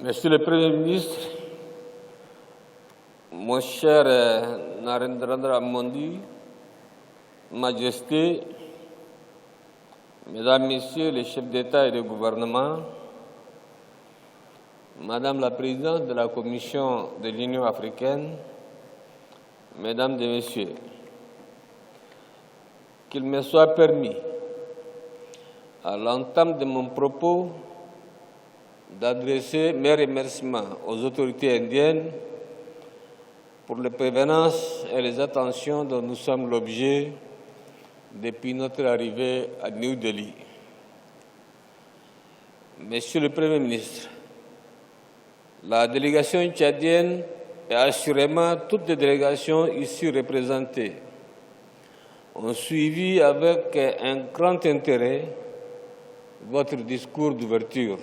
Monsieur le Premier ministre, mon cher Narendra Modi, Majesté, Mesdames, Messieurs les chefs d'État et de gouvernement, Madame la Présidente de la Commission de l'Union africaine, Mesdames et Messieurs, qu'il me soit permis, à l'entame de mon propos, d'adresser mes remerciements aux autorités indiennes pour les prévenances et les attentions dont nous sommes l'objet depuis notre arrivée à New Delhi. Monsieur le Premier ministre, la délégation tchadienne et assurément toutes les délégations ici représentées ont suivi avec un grand intérêt votre discours d'ouverture.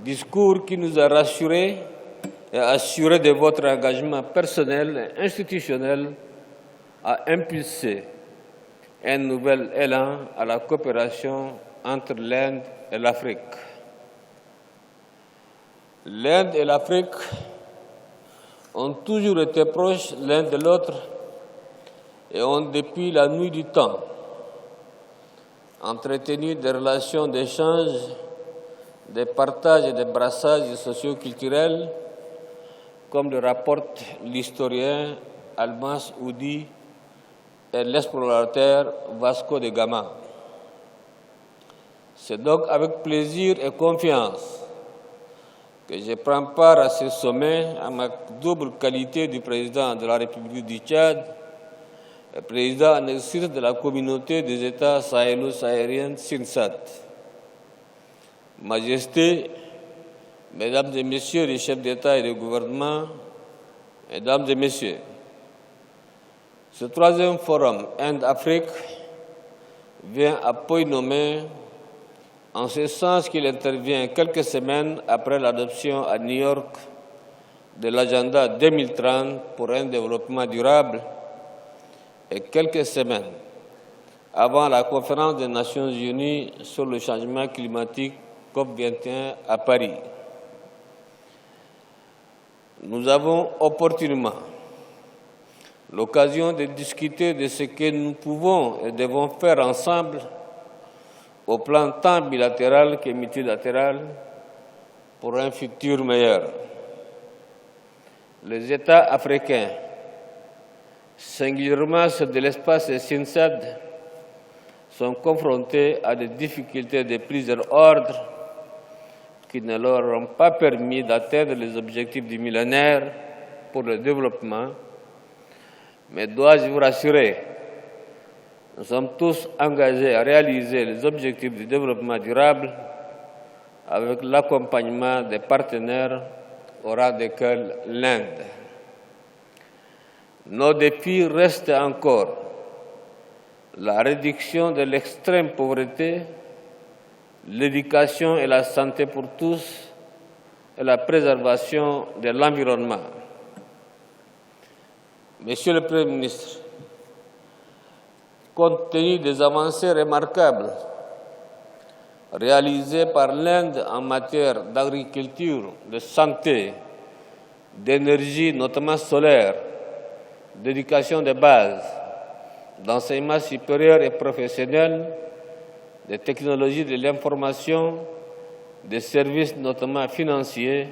Discours qui nous a rassurés et assuré de votre engagement personnel et institutionnel à impulser un nouvel élan à la coopération entre l'Inde et l'Afrique. L'Inde et l'Afrique ont toujours été proches l'un de l'autre et ont, depuis la nuit du temps, entretenu des relations d'échange, de partage et de brassage socio-culturel, comme le rapporte l'historien Almas Oudi et l'explorateur Vasco de Gama. C'est donc avec plaisir et confiance que je prends part à ce sommet à ma double qualité de président de la République du Tchad et président en exercice de la communauté des États sahélo-sahariens SINSAT. Majesté, Mesdames et Messieurs les chefs d'État et de gouvernement, Mesdames et Messieurs, ce troisième forum Inde-Afrique vient à point nommé en ce sens qu'il intervient quelques semaines après l'adoption à New York de l'agenda 2030 pour un développement durable et quelques semaines avant la conférence des Nations Unies sur le changement climatique COP21 à Paris. Nous avons opportunément l'occasion de discuter de ce que nous pouvons et devons faire ensemble au plan tant bilatéral que multilatéral pour un futur meilleur. Les États africains, singulièrement ceux de l'espace SINSAD, sont confrontés à des difficultés de plusieurs ordres qui ne leur ont pas permis d'atteindre les objectifs du millénaire pour le développement. Mais dois-je vous rassurer, nous sommes tous engagés à réaliser les objectifs du développement durable avec l'accompagnement des partenaires au rang desquels l'Inde. Nos défis restent encore la réduction de l'extrême pauvreté, l'éducation et la santé pour tous et la préservation de l'environnement. Monsieur le Premier ministre, compte tenu des avancées remarquables réalisées par l'Inde en matière d'agriculture, de santé, d'énergie, notamment solaire, d'éducation de base, d'enseignement supérieur et professionnel, des technologies de l'information, des services notamment financiers,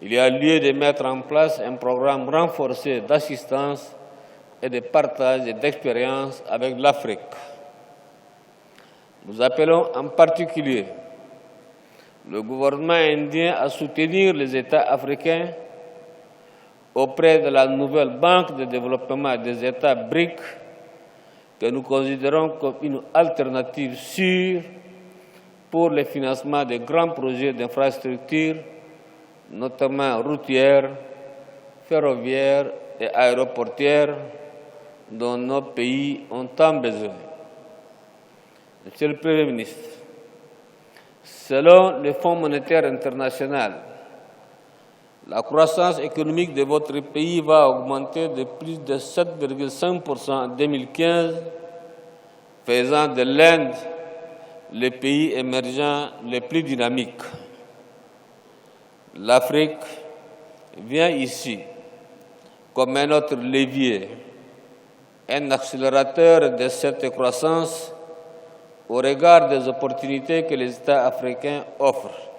il y a lieu de mettre en place un programme renforcé d'assistance et de partage d'expériences avec l'Afrique. Nous appelons en particulier le gouvernement indien à soutenir les États africains auprès de la nouvelle Banque de développement des États BRIC que nous considérons comme une alternative sûre pour le financement de grands projets d'infrastructures, notamment routières, ferroviaires et aéroportuaires, dont nos pays ont tant besoin. Monsieur le Premier ministre, selon le Fonds monétaire international, la croissance économique de votre pays va augmenter de plus de 7,5% en 2015, faisant de l'Inde le pays émergent le plus dynamique. l'Afrique vient ici comme un autre levier, un accélérateur de cette croissance au regard des opportunités que les États africains offrent.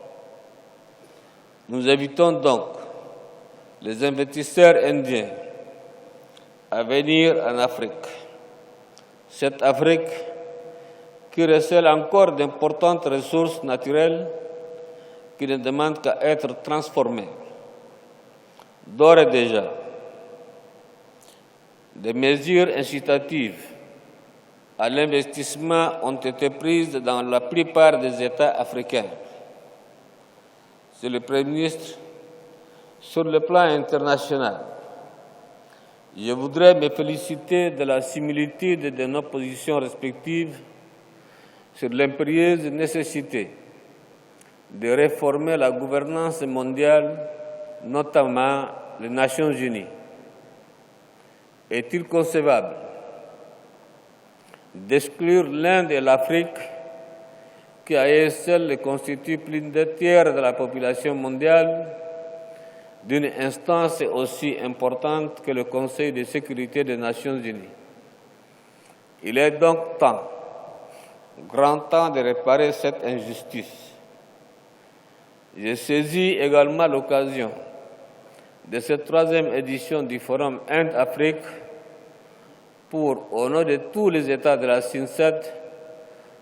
Nous invitons donc les investisseurs indiens à venir en Afrique. Cette Afrique qui recèle encore d'importantes ressources naturelles qui ne demandent qu'à être transformées. D'ores et déjà, des mesures incitatives à l'investissement ont été prises dans la plupart des États africains. Monsieur le Premier ministre, sur le plan international, je voudrais me féliciter de la similitude de nos positions respectives sur l'impérieuse nécessité de réformer la gouvernance mondiale, notamment les Nations unies. Est-il concevable d'exclure l'Inde et l'Afrique, qui à elles seules constituent plus d'un tiers de la population mondiale, d'une instance aussi importante que le Conseil de sécurité des Nations unies? Il est donc grand temps de réparer cette injustice. J'ai saisi également l'occasion de cette troisième édition du Forum Inde-Afrique pour, au nom de tous les États de la CINSET,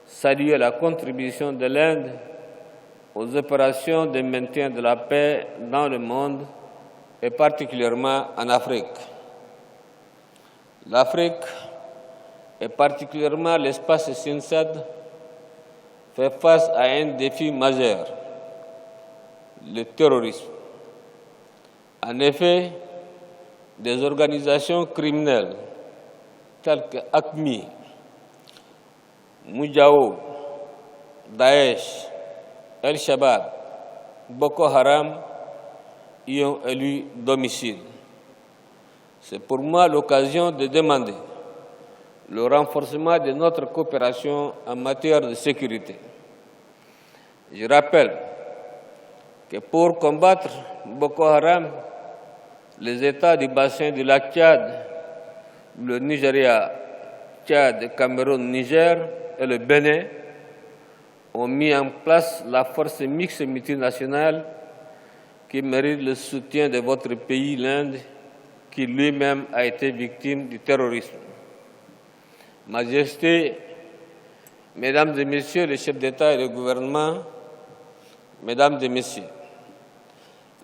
saluer la contribution de l'Inde aux opérations de maintien de la paix dans le monde et particulièrement en Afrique. L'Afrique, et particulièrement l'espace CINSET, fait face à un défi majeur, le terrorisme. En effet, des organisations criminelles telles que AQMI, Mujahou, Daesh, El-Shabaab, Boko Haram y ont élu domicile. C'est pour moi l'occasion de demander le renforcement de notre coopération en matière de sécurité. Je rappelle que pour combattre Boko Haram, les États du bassin du lac Tchad, le Nigeria, Tchad, Cameroun, Niger et le Bénin ont mis en place la force mixte multinationale qui mérite le soutien de votre pays, l'Inde, qui lui-même a été victime du terrorisme. Majesté, Mesdames et Messieurs les chefs d'État et de gouvernement, Mesdames et Messieurs,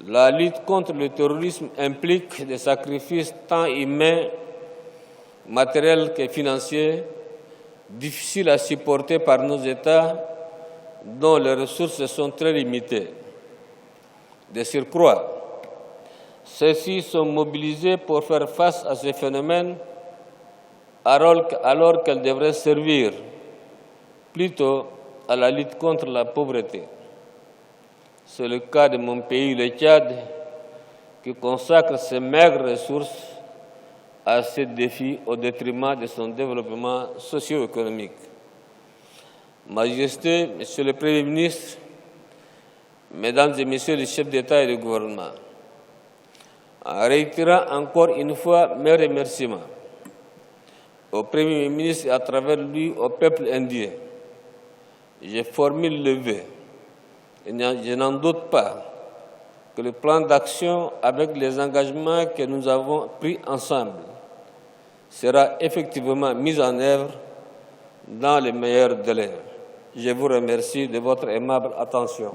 la lutte contre le terrorisme implique des sacrifices tant humains, matériels que financiers, difficiles à supporter par nos États dont les ressources sont très limitées. De surcroît, ceux-ci sont mobilisés pour faire face à ces phénomènes alors qu'elles devraient servir plutôt à la lutte contre la pauvreté. C'est le cas de mon pays, le Tchad, qui consacre ses maigres ressources à ces défis au détriment de son développement socio-économique. Majesté, Monsieur le Premier ministre, Mesdames et Messieurs les chefs d'État et de gouvernement, en réitérant encore une fois mes remerciements au Premier ministre et à travers lui au peuple indien, je formule le vœu, et je n'en doute pas, que le plan d'action avec les engagements que nous avons pris ensemble sera effectivement mis en œuvre dans les meilleurs délais. Je vous remercie de votre aimable attention.